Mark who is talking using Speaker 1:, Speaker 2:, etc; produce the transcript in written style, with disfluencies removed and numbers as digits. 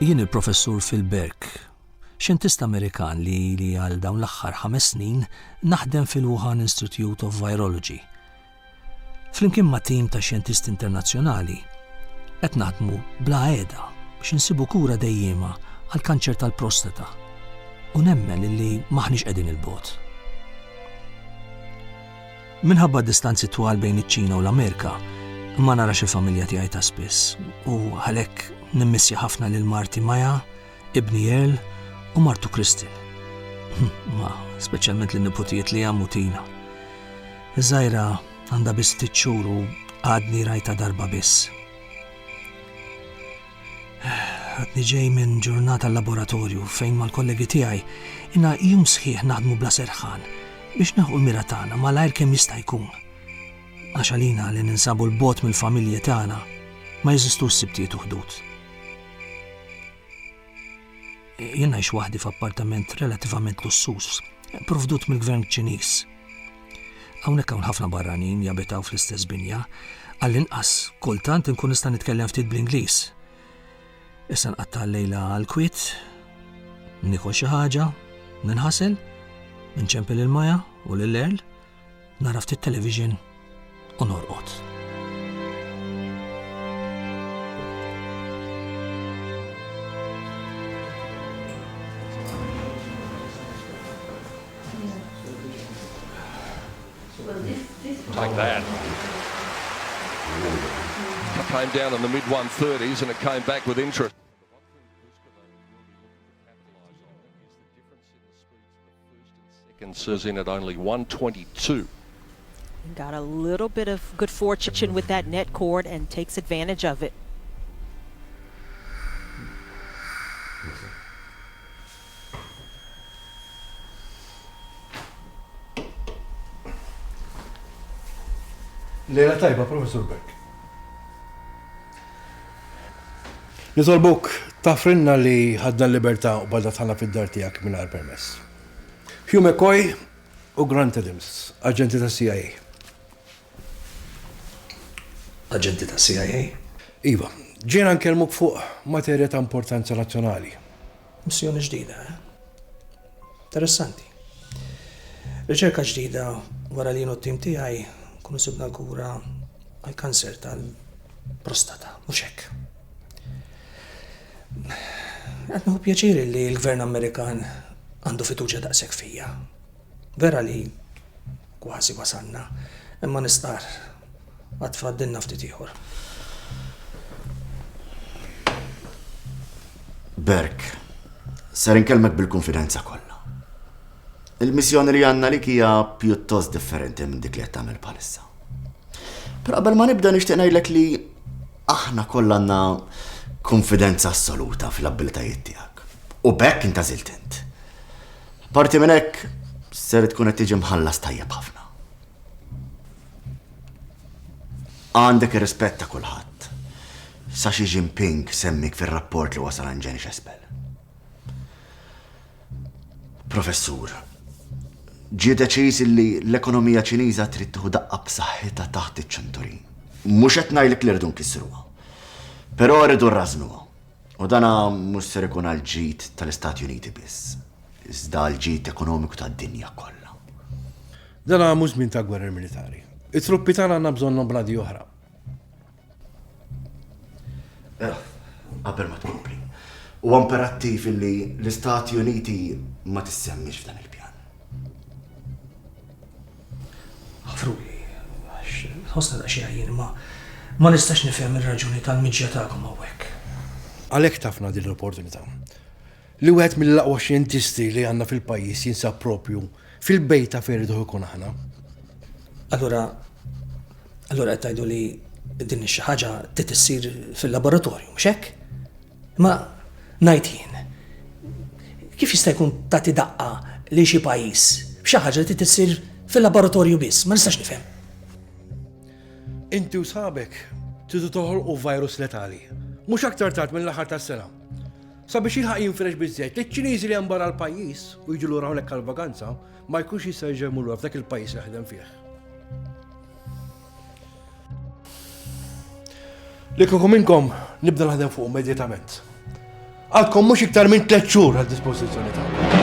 Speaker 1: Jien il-professur Phil Berk, xjentist Amerikan li għal dawn l-aħħar 5 snin naħdem fil-Wuhan Institute of Virology. Flimkien ma' tim ta' xjentisti internazzjonali qed naħdmu bla għeda biex insibu kura dejjema għal kanċer tal-prostata u nemmen li maħniex qegħdin il-bot. Minħabba distanzi twal bejn iċ-Ċina u l-Amerika, ma narax il-familja tiegħi ta' spiss u għalhekk nimmissja ħafna lil Marti Maja, ibni Earl u Martu Kristin. Ma speċjalment lin-niputijiet li għammu Tina. Iż-żgħira għandha biss 6 xhur u għadni rajta darba biss. Għadni ġej minn ġurnata l-laboratorju fejn mal-kollegi tiegħi inna jum sħiħ naħdmu bla serħan biex naħu l-mira tagħna malajr kemm jista' jkun. Għax għalina li ninsabu l-bot mill-familji tagħna ma jeżistux sibtiet u ħdud. Jien ngħix waħdi f'appartament relattivament lussus, provdut mill-Gvern Ċiniż. Hawnhekk hawn ħafna barranin jabitaw fl-istess binja, għall-inqas kultant inkun nista' nitkellem ftit bl-Ingliż. Issa nqatta' l-lejla għall-kwiet, nieħu xi ħaġa, ninħasel, nċempel il-Maja u l-Earl, nara ftit television u norqod.
Speaker 2: Take that. It came down in the mid-130s and it came back with interest. Seconds in at only 122.
Speaker 3: Got a little bit of good fortune with that net cord and takes advantage of it.
Speaker 4: Lejla tajba, Professor Berk. Nitolbuk tafrinna li ħadna l-libertà u bada tħalla fid-dar tiegħek mingħajr permess. Hugh McCoy u Grant Adams, aġenti ta' CIA.
Speaker 1: Aġenti ta' CIA?
Speaker 4: Iva, ġiena nkellmuk fuq materja ta' importanza nazzjonali.
Speaker 1: Missjoni ġdida, Interessanti. Riċerka ġdida wara li t-tim tiegħi kunu sibna kura għal-kanser tal-prostata, mhux hekk. Qed nieħu pjaċiri li l-Gvern Amerikan għandu fiduċja daqshekk fija. Vera li kważi wasalna, imma nistar għad faddilna ftit ieħor.
Speaker 5: Berk, ser inkellmek bil-konfidenza kollha. Il-missjoni li għandna lik hija pjuttost differenti minn dik li qed tagħmel bħalissa. Però qabel ma nibda nixtieq ngħidlek li aħna kollha għandna konfidenza assoluta fil-abbilitajiet tiegħek. U bekk inta żilt int. Parti minn hekk ser tkun qed tiġi mħallas tajjeb ħafna. Għandek ir-rispett ta' kulħadd. Sa Xi Jinping semmik fir-rapport li wasal għan Jenny Xespel. Professur, ġie deċiż li l-ekonomija Ċiniża trid tieħu daqqa b'saħħitha taħt iċ-ċenturin. Mhux qed ngħidlek li rridu nkissruha. Però rridu rrażnuha. U dana mhux ser ikun għall-ġid tal-Istati Uniti biss. Iżda l-ġid ekonomiku tad-dinja kollha.
Speaker 4: Dana mhux żmien ta' gwerra militari. It-truppi tagħna għandna bżonnhom bladi oħra.
Speaker 5: Qabel ma tkompli. Huwa imperattiv li l-Istati Uniti ma tissemmix f'dan il-pjan.
Speaker 1: Ħafruli, ħosna da xejn ma nistax nifhem ir-raġuni tal-miġja tagħkom hawnhekk.
Speaker 4: Għalhekk tafna din l-opportunità. Li wieħed mill-aqwa xjentisti li għandna fil-pajjiż jinsab propju fil-bejt ta' fejn iridu jkun aħna.
Speaker 1: Allura qed tgħidu li din xi ħaġa trid issir fil-laboratorju, mhux hekk? Ma ngħid jien. Kif jista' jkun tagħti daqqa li xi pajjiż b'xi ħaġa trid issir fil-laboratorju biss, ma nistax nifhem.
Speaker 4: Inti u sħabek tridu toħolqu virus letali. Mhux aktar tard mill-aħħar tas-sena. Sabiex jilħaq jinfresh biżżejjed li ċ-Ċiniżi li hemm barra l-pajjiż u jiġu lura hawnhekk għall-vakanza ma jkunx jista' jġemmu lura f'dak il-pajjiż li ħdem fih. Li kieku minnkom nibda naħdem fuq immedjatament. Għadkom mhux iktar minn 3 xhur għad-dispożizzjoni tagħkom.